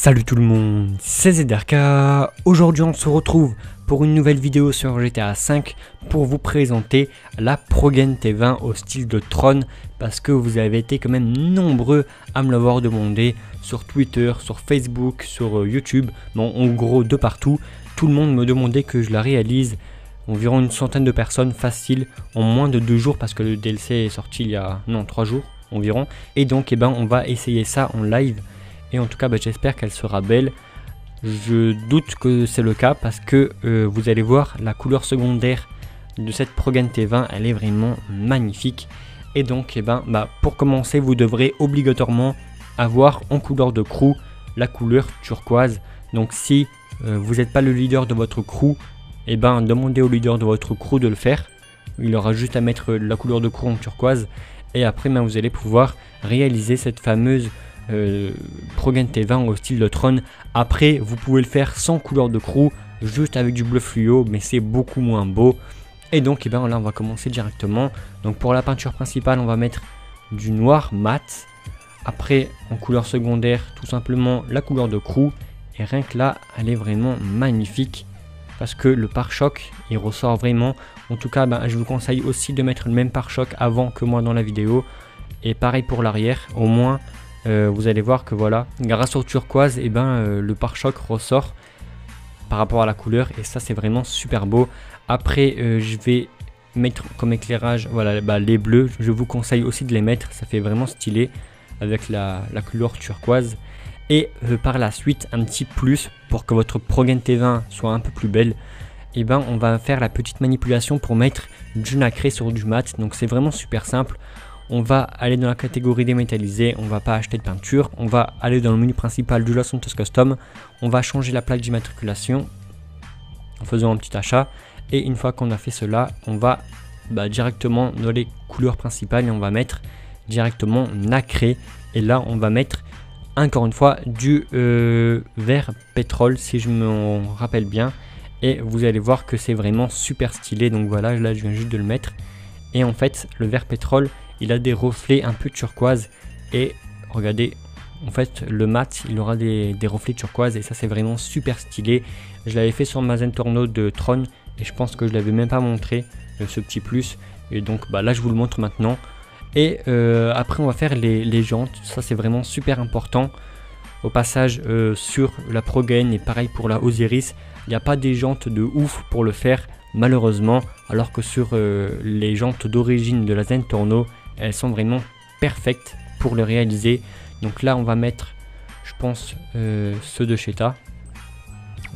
Salut tout le monde, c'est ZRK. Aujourd'hui on se retrouve pour une nouvelle vidéo sur GTA V pour vous présenter la ProGen T20 au style de Tron, parce que vous avez été quand même nombreux à me l'avoir demandé sur Twitter, sur Facebook, sur YouTube, bon, en gros de partout. Tout le monde me demandait que je la réalise, environ une centaine de personnes facile en moins de 2 jours, parce que le DLC est sorti il y a 3 jours environ. Et donc on va essayer ça en live. Et en tout cas, j'espère qu'elle sera belle. Je doute que c'est le cas parce que vous allez voir la couleur secondaire de cette ProGen T20, elle est vraiment magnifique. Et donc, pour commencer, vous devrez obligatoirement avoir en couleur de crew la couleur turquoise. Donc, si vous n'êtes pas le leader de votre crew, demandez au leader de votre crew de le faire. Il aura juste à mettre la couleur de crew en turquoise. Et après, vous allez pouvoir réaliser cette fameuse ProGen T20 au style de Tron. Après vous pouvez le faire sans couleur de crew, juste avec du bleu fluo, mais c'est beaucoup moins beau. Et donc là on va commencer directement. Donc pour la peinture principale on va mettre du noir mat. Après en couleur secondaire tout simplement la couleur de crew. Et rien que là elle est vraiment magnifique, parce que le pare-choc il ressort vraiment. En tout cas je vous conseille aussi de mettre le même pare-choc avant que moi dans la vidéo. Et pareil pour l'arrière, au moins vous allez voir que voilà, grâce au turquoise, le pare-choc ressort par rapport à la couleur, et ça c'est vraiment super beau. Après je vais mettre comme éclairage les bleus. Je vous conseille aussi de les mettre, ça fait vraiment stylé avec la couleur turquoise. Et par la suite, un petit plus pour que votre ProGen T20 soit un peu plus belle, on va faire la petite manipulation pour mettre du nacré sur du mat. Donc c'est vraiment super simple. On va aller dans la catégorie démétallisée, on va pas acheter de peinture, on va aller dans le menu principal du Los Santos Custom, on va changer la plaque d'immatriculation en faisant un petit achat. Et une fois qu'on a fait cela, on va directement dans les couleurs principales et on va mettre directement nacré. Et là on va mettre encore une fois du vert pétrole, si je me rappelle bien. Et vous allez voir que c'est vraiment super stylé. Donc voilà, là je viens juste de le mettre. Et en fait le vert pétrole, il a des reflets un peu turquoise, et regardez, en fait le mat il aura des reflets turquoise, et ça c'est vraiment super stylé. Je l'avais fait sur ma Zentorno de Tron et je pense que je l'avais même pas montré ce petit plus, et donc là je vous le montre maintenant. Et après on va faire les jantes, ça c'est vraiment super important. Au passage sur la ProGen, et pareil pour la Osiris, il n'y a pas des jantes de ouf pour le faire malheureusement, alors que sur les jantes d'origine de la Zentorno, elles sont vraiment parfaites pour le réaliser. Donc là on va mettre, je pense, ceux de Cheta.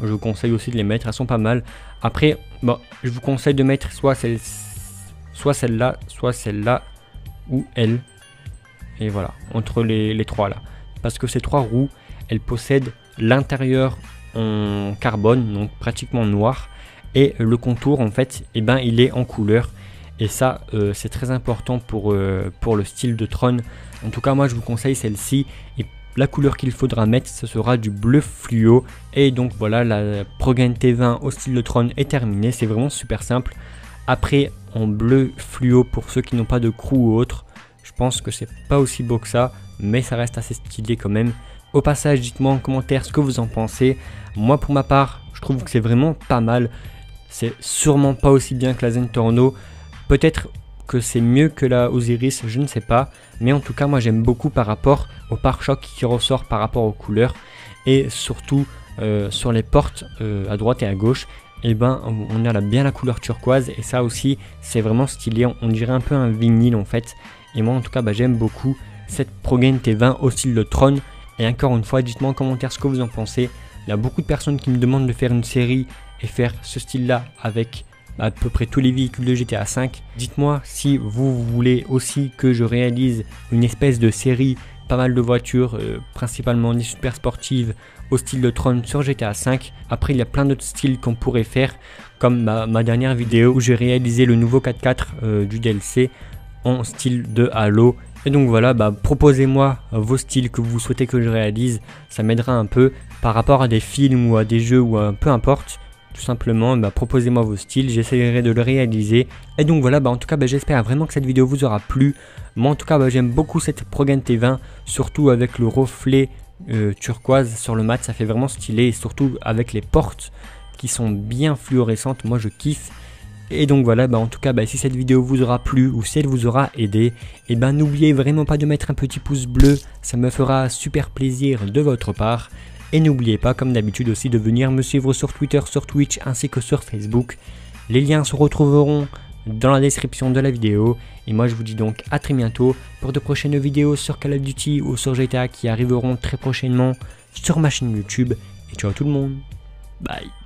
Je vous conseille aussi de les mettre, elles sont pas mal. Après je vous conseille de mettre soit celle-là, soit celle-là, ou elle. Et voilà, entre les trois là, parce que ces trois roues elles possèdent l'intérieur en carbone, donc pratiquement noir, et le contour en fait il est en couleur. Et ça c'est très important pour le style de Tron. En tout cas moi je vous conseille celle-ci, et la couleur qu'il faudra mettre ce sera du bleu fluo. Et donc voilà, la ProGen T20 au style de Tron est terminée, c'est vraiment super simple. Après en bleu fluo, pour ceux qui n'ont pas de crew ou autre, je pense que c'est pas aussi beau que ça, mais ça reste assez stylé quand même. Au passage, dites-moi en commentaire ce que vous en pensez. Moi pour ma part je trouve que c'est vraiment pas mal. C'est sûrement pas aussi bien que la Zentorno, peut-être que c'est mieux que la Osiris, je ne sais pas, mais en tout cas moi j'aime beaucoup par rapport au pare-choc qui ressort par rapport aux couleurs. Et surtout sur les portes à droite et à gauche, on a bien la couleur turquoise, et ça aussi c'est vraiment stylé, on dirait un peu un vinyle en fait. Et moi en tout cas j'aime beaucoup cette ProGen T20 au style de Tron. Et encore une fois, dites-moi en commentaire ce que vous en pensez. Il y a beaucoup de personnes qui me demandent de faire une série et faire ce style là avec à peu près tous les véhicules de GTA V. Dites-moi si vous voulez aussi que je réalise une espèce de série, pas mal de voitures, principalement des super sportives au style de Tron sur GTA V. Après il y a plein d'autres styles qu'on pourrait faire, comme ma dernière vidéo où j'ai réalisé le nouveau 4x4 du DLC en style de Halo. Et donc voilà, proposez-moi vos styles que vous souhaitez que je réalise, ça m'aidera un peu par rapport à des films ou à des jeux, ou peu importe. Tout simplement, proposez-moi vos styles, j'essaierai de le réaliser. Et donc voilà, en tout cas j'espère vraiment que cette vidéo vous aura plu. Moi en tout cas j'aime beaucoup cette ProGen T20, surtout avec le reflet turquoise sur le mat, ça fait vraiment stylé, et surtout avec les portes qui sont bien fluorescentes, moi je kiffe. Et donc voilà, en tout cas si cette vidéo vous aura plu ou si elle vous aura aidé, et n'oubliez vraiment pas de mettre un petit pouce bleu, ça me fera super plaisir de votre part. Et n'oubliez pas comme d'habitude aussi de venir me suivre sur Twitter, sur Twitch ainsi que sur Facebook. Les liens se retrouveront dans la description de la vidéo. Et moi je vous dis donc à très bientôt pour de prochaines vidéos sur Call of Duty ou sur GTA qui arriveront très prochainement sur ma chaîne YouTube. Et ciao tout le monde, bye.